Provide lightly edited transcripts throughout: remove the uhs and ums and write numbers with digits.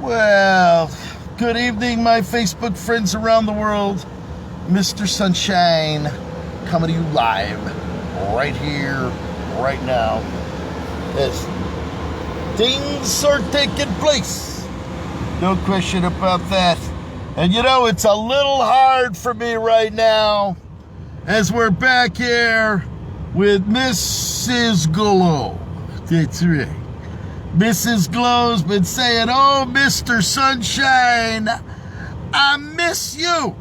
Well, good evening, my Facebook friends around the world. Mr. Sunshine coming to you live right here, right now. As things are taking place. No question about that. And you know, it's a little hard for me right now as we're back here with Mrs. Glow. That's right. Mrs. Glow's been saying, "Oh, Mr. Sunshine, I miss you."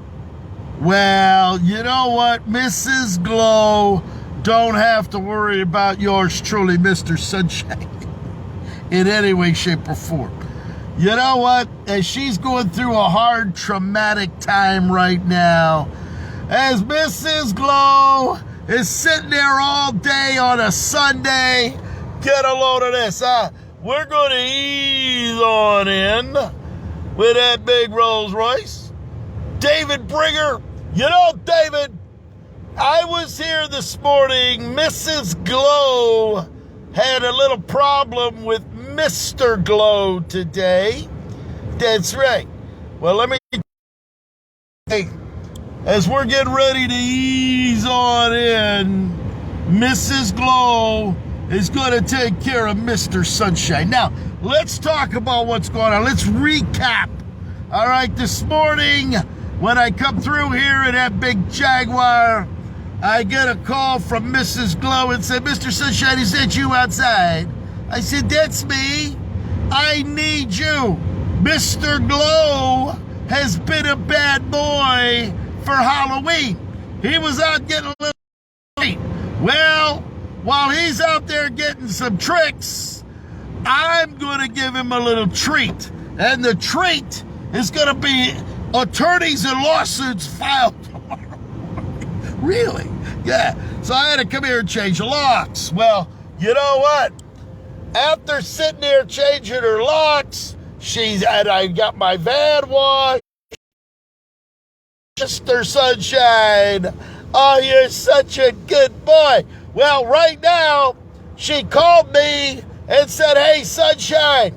Well, you know what, Mrs. Glow, don't have to worry about yours truly, Mr. Sunshine, in any way, shape, or form. You know what? As she's going through a hard, traumatic time right now, as Mrs. Glow is sitting there all day on a Sunday, get a load of this, we're going to ease on in with that big Rolls Royce. David Bringer, you know, David, I was here this morning. Mrs. Glow had a little problem with Mr. Glow today. That's right. Well, let me say, as we're getting ready to ease on in, Mrs. Glow is going to take care of Mr. Sunshine. Now, let's talk about what's going on. Let's recap. All right, this morning, when I come through here in that big Jaguar, I get a call from Mrs. Glow and said, "Mr. Sunshine, is that you outside?" I said, "That's me. I need you. Mr. Glow has been a bad boy for Halloween. He was out getting a little late. Well, while he's out there getting some tricks, I'm going to give him a little treat. And the treat is going to be attorneys and lawsuits filed tomorrow." Really? Yeah. So I had to come here and change the locks. Well, you know what? After sitting there changing her locks, and I got my van washed. Mr. Sunshine, oh, you're such a good boy. Well, right now, she called me and said, "Hey, Sunshine,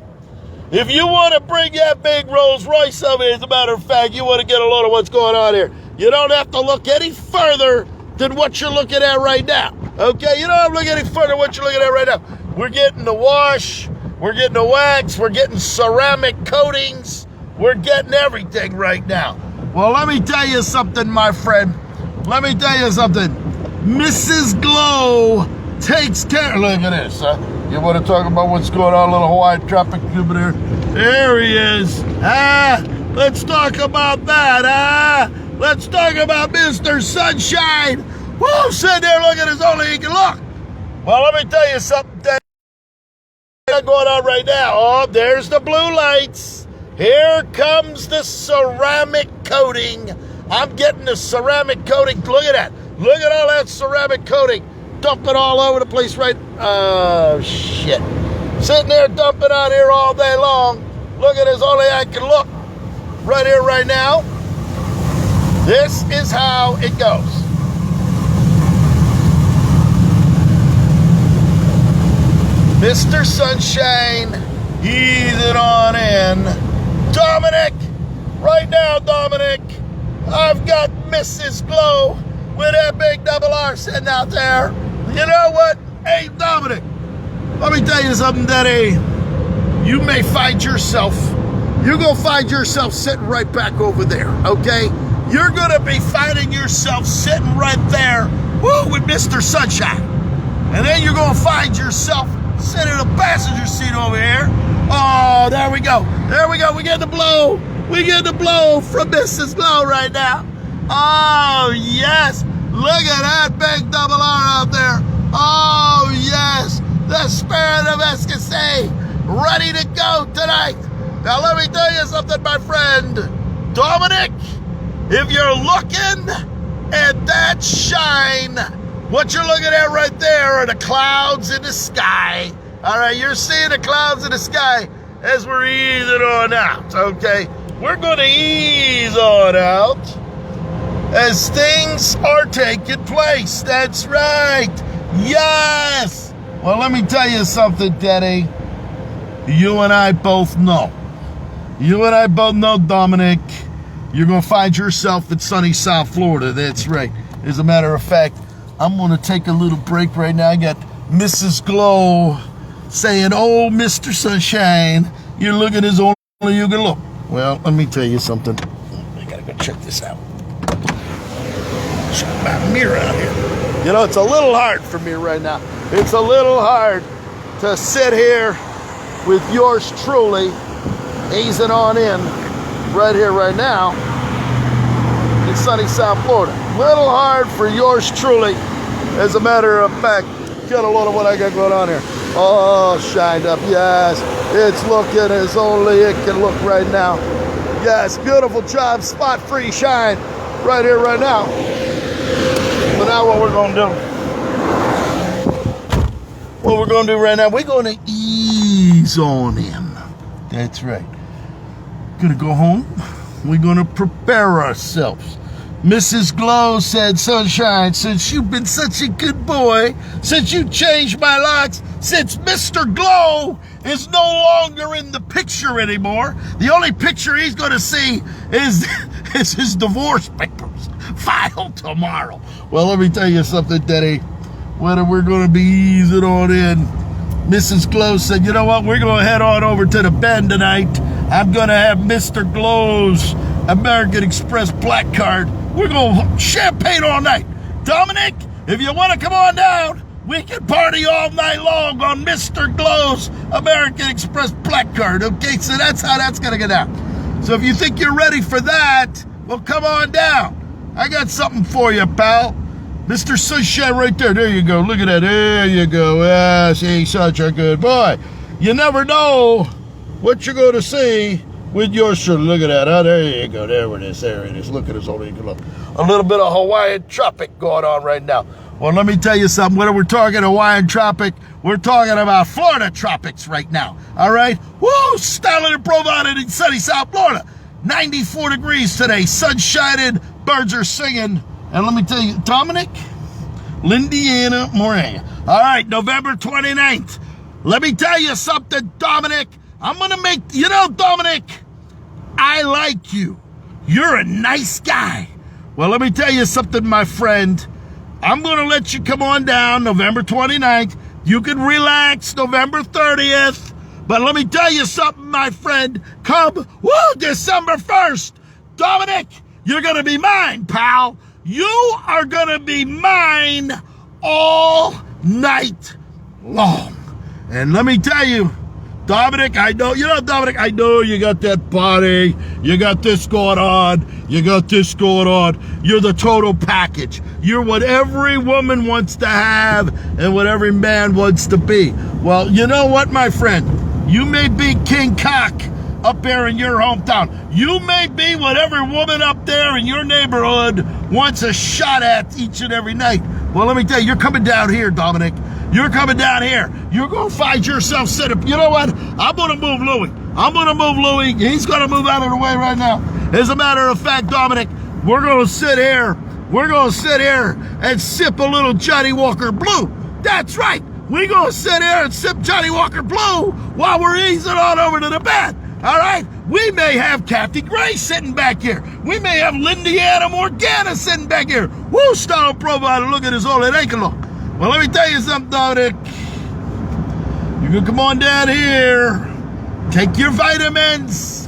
if you want to bring that big Rolls Royce over here, as a matter of fact, you want to get a load of what's going on here, you don't have to look any further than what you're looking at right now." Okay? You don't have to look any further than what you're looking at right now. We're getting the wash, we're getting the wax, we're getting ceramic coatings, we're getting everything right now. Well, let me tell you something, my friend. Let me tell you something. Mrs. Glow takes care. Look at this, huh? You want to talk about what's going on, little Hawaiian tropic there? There he is. Let's talk about that, Let's talk about Mr. Sunshine. Woo, sitting there looking as only he can look. Well, let me tell you something that's going on right now. Oh, there's the blue lights. Here comes the ceramic coating. I'm getting the ceramic coating. Look at that. Look at all that ceramic coating. Dumping all over the place, right? Oh, shit. Sitting there dumping out here all day long. Look at as only I can look. Right here, right now. This is how it goes. Mr. Sunshine, ease it on in. Dominic, right now, Dominic, I've got Mrs. Glow with that big double R sitting out there. You know what? Hey, Dominic, let me tell you something, Daddy. You may find yourself, you're going to find yourself sitting right back over there, okay? You're going to be finding yourself sitting right there, woo, with Mr. Sunshine. And then you're going to find yourself sitting in the passenger seat over here. Oh, there we go. There we go. We get the blow. We get the blow from Mrs. Glow right now. Oh, yes. Look at that big double R out there. Oh, yes. The spirit of Escasay ready to go tonight. Now, let me tell you something, my friend. Dominic, if you're looking at that shine, what you're looking at right there are the clouds in the sky. All right, you're seeing the clouds in the sky as we're easing on out, okay? We're going to ease on out as things are taking place. That's right. Yes. Well, let me tell you something, Daddy. You and I both know You and I both know, Dominic, you're going to find yourself in sunny South Florida. That's right. As a matter of fact, I'm going to take a little break right now. I got Mrs. Glow saying, oh, Mr. Sunshine, you're looking as only you can look. Well, let me tell you something. I got to go check this out. Check my mirror out here. You know, it's a little hard for me right now. It's a little hard to sit here with yours truly easing on in right here, right now in sunny South Florida. Little hard for yours truly. As a matter of fact, get a load of what I got going on here. Oh, shined up. Yes, it's looking as only it can look right now. Yes, beautiful job. Spot free shine right here, right now. But now what we're going to do, right now, we're going to ease on in. That's right. Gonna go home. We're gonna prepare ourselves. Mrs. Glow said, Sunshine, since you've been such a good boy, since you changed my locks, since Mr. Glow is no longer in the picture anymore, the only picture he's gonna see is his divorce papers filed tomorrow. Well, let me tell you something, Daddy. Whether we're gonna be easing on in, Mrs. Glow said, you know what, we're gonna head on over to the Bend tonight. I'm gonna have Mr. Glow's American Express black card. We're gonna champagne all night. Dominic, if you wanna come on down, we can party all night long on Mr. Glow's American Express black card. Okay, so that's how that's gonna go down. So if you think you're ready for that, well, come on down. I got something for you, pal. Mr. Sunshine right there. There you go. Look at that. There you go. Yes, he's such a good boy. You never know what you're going to see with your shirt. Look at that. Oh, there you go. There it is. There it is. Look at this. Only you can look. A little bit of Hawaiian tropic going on right now. Well, let me tell you something. When we're talking Hawaiian tropic, we're talking about Florida tropics right now. All right? Woo! Styling and provided in sunny South Florida. 94 degrees today. Sun shining. Birds are singing. And let me tell you, Dominic, Lindiana Moran. All right, November 29th. Let me tell you something, Dominic. I'm going to make, you know, Dominic, I like you. You're a nice guy. Well, let me tell you something, my friend. I'm going to let you come on down November 29th. You can relax November 30th. But let me tell you something, my friend. Come, December 1st. Dominic, you're going to be mine, pal. You are going to be mine all night long. And let me tell you, Dominic, I know you got that body. You got this going on. You got this going on. You're the total package. You're what every woman wants to have and what every man wants to be. Well, you know what, my friend? You may be King Cock up there in your hometown. You may be what every woman up there in your neighborhood wants a shot at each and every night. Well, let me tell you, you're coming down here, Dominic. You're coming down here. You're going to find yourself set up. You know what? I'm going to move Louie. He's going to move out of the way right now. As a matter of fact, Dominic, we're going to sit here. We're going to sit here and sip a little Johnny Walker Blue. That's right. We're going to sit here and sip Johnny Walker Blue while we're easing on over to the bed. All right? We may have Kathy Gray sitting back here. We may have Lindiana Morgana sitting back here. Woo, style provider. Look at his old ankle. Well, let me tell you something, Dominic. You can come on down here. Take your vitamins.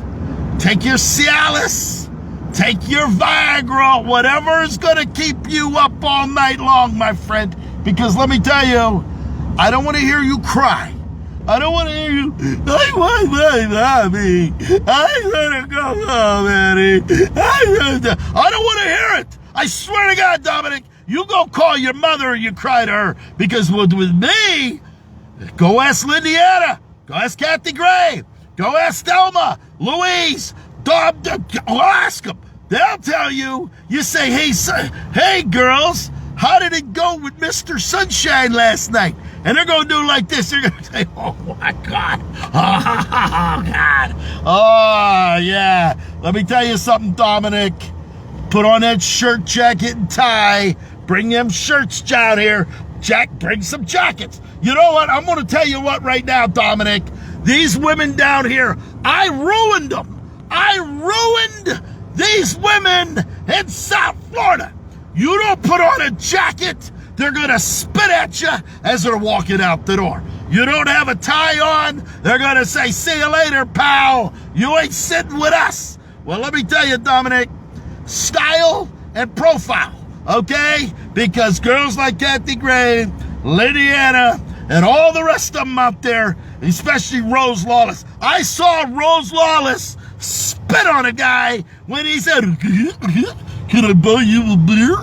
Take your Cialis. Take your Viagra. Whatever is going to keep you up all night long, my friend. Because let me tell you, I don't want to hear you cry. I don't want to hear you, I want my mommy. I want to go home, Eddie. I don't want to hear it. I swear to God, Dominic, you go call your mother and you cry to her. Because with me, go ask Lindiana. Go ask Kathy Gray. Go ask Thelma, Louise. Ask them. They'll tell you. You say, hey, girls, how did it go with Mr. Sunshine last night? And they're going to do like this. They're going to say, oh, my God. Oh, God. Oh, yeah. Let me tell you something, Dominic. Put on that shirt, jacket, and tie. Bring them shirts down here. Bring some jackets. You know what? I'm going to tell you what right now, Dominic. These women down here, I ruined them. I ruined these women in South Florida. You don't put on a jacket, they're going to spit at you as they're walking out the door. You don't have a tie on, they're going to say, see you later, pal. You ain't sitting with us. Well, let me tell you, Dominic, style and profile, okay? Because girls like Kathy Gray, Lydiana, and all the rest of them out there, especially Rose Lawless. I saw Rose Lawless spit on a guy when he said, can I buy you a beer?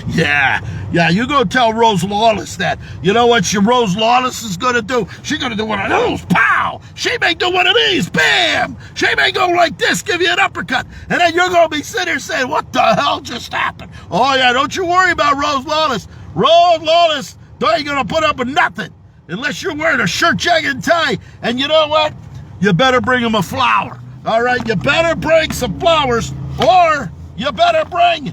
Yeah, you go tell Rose Lawless that. You know what Rose Lawless is going to do? She's going to do one of those, pow! She may do one of these, bam! She may go like this, give you an uppercut. And then you're going to be sitting there saying, what the hell just happened? Oh yeah, don't you worry about Rose Lawless. Rose Lawless, they ain't going to put up with nothing unless you're wearing a shirt, jacket, and tie. And you know what? You better bring him a flower. All right, you better bring some flowers, or you better bring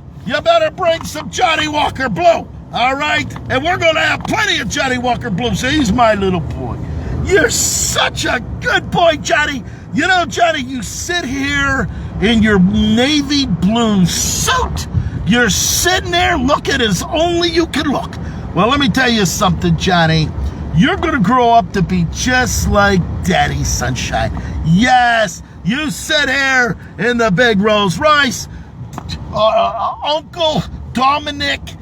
some Johnny Walker Blue. All right, and we're going to have plenty of Johnny Walker Blue. So he's my little boy. You're such a good boy, Johnny. You know, Johnny, you sit here in your navy blue suit. You're sitting there looking as only you can look. Well, let me tell you something, Johnny. You're going to grow up to be just like Daddy Sunshine. Yes, you sit here in the big Rolls Royce. Uncle Dominic's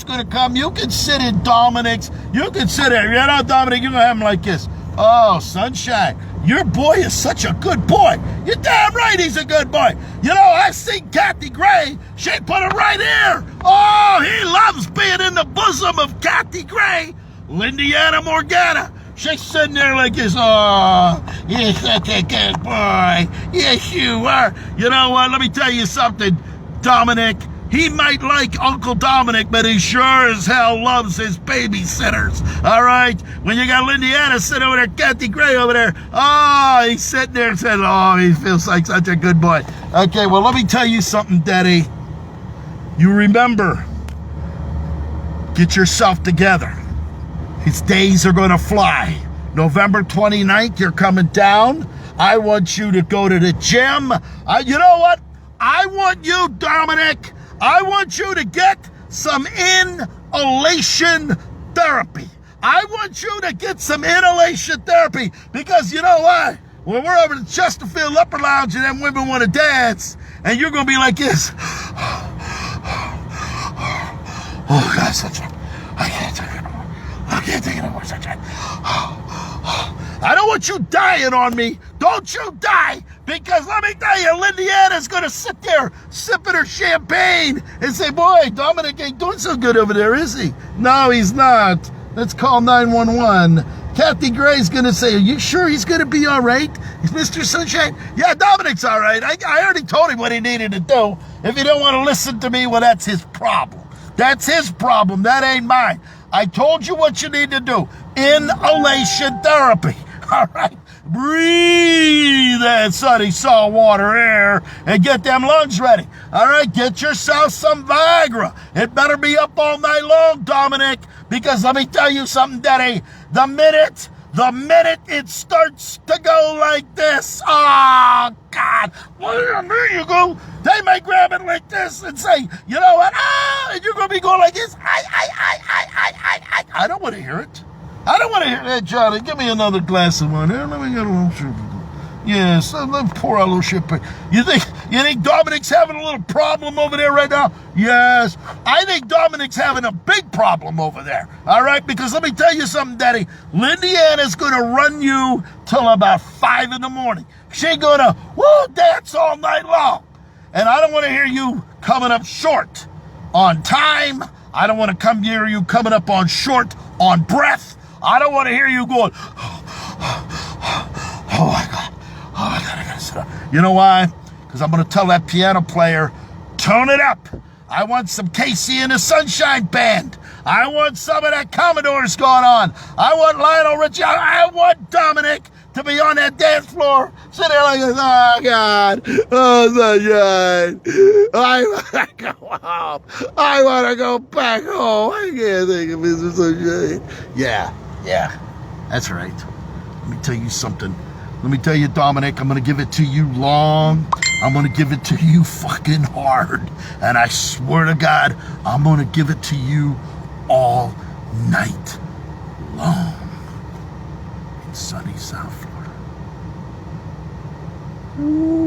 going to come. You can sit in Dominic's. You can sit there. You know, Dominic, you're going to have him like this. Oh, Sunshine, your boy is such a good boy. You're damn right he's a good boy. You know, I've seen Kathy Gray. She put it right here. Oh, he loves being in the bosom of Kathy Gray. Lydiana Morgana. She's sitting there like this. Oh, you're such a good boy. Yes, you are. You know what? Let me tell you something, Dominic. He might like Uncle Dominic, but he sure as hell loves his babysitters. All right? When you got Lydiana sitting over there, Kathy Gray over there, oh, he's sitting there and saying, oh, he feels like such a good boy. Okay, well, let me tell you something, Daddy. You remember, get yourself together. His days are going to fly. November 29th, you're coming down. I want you to go to the gym. You know what? I want you, Dominic, I want you to get some inhalation therapy. I want you to get some inhalation therapy because you know what? When we're over the Chesterfield Upper Lounge and them women want to dance, and you're going to be like this. Oh, God, Sunshine. I can't take it anymore. I can't take it anymore, Sunshine. I don't want you dying on me. Don't you die. Because let me tell you, Lydiana's going to sit there sipping her champagne and say, boy, Dominic ain't doing so good over there, is he? No, he's not. Let's call 911. Kathy Gray's going to say, are you sure he's going to be all right? Is Mr. Sunshine? Yeah, Dominic's all right. I already told him what he needed to do. If he don't want to listen to me, well, that's his problem. That's his problem. That ain't mine. I told you what you need to do. Inhalation therapy. All right? Breathe that sunny saltwater air and get them lungs ready. All right? Get yourself some Viagra. It better be up all night long, Dominic, because let me tell you something, Daddy. The minute it starts to go like this, oh, God, well, there you go. They may grab it like this and say, you know what? Ah, and you're going to be going like this. I don't want to hear it. I don't want to hear that, Johnny. Give me another glass of wine. Here, let me get a little sugar. Yes, let me pour a little Shipek. You think Dominic's having a little problem over there right now? Yes. I think Dominic's having a big problem over there. All right? Because let me tell you something, Daddy. Lydiana's going to run you till about 5 in the morning. She's going to dance all night long. And I don't want to hear you coming up short on time. I don't want to hear you coming up on short on breath. I don't want to hear you going, oh my God, I gotta sit up. You know why? Because I'm going to tell that piano player, tone it up. I want some Casey and the Sunshine Band. I want some of that Commodore's going on. I want Lionel Richie. I want Dominic to be on that dance floor, sitting there like this. Oh, God. Oh, Sunshine. I want to go home. I want to go back home. I can't think of Mr. Sunshine. Yeah, that's right. Let me tell you something. Let me tell you, Dominic, I'm going to give it to you long. I'm going to give it to you fucking hard. And I swear to God, I'm going to give it to you all night long in sunny South Florida. Ooh.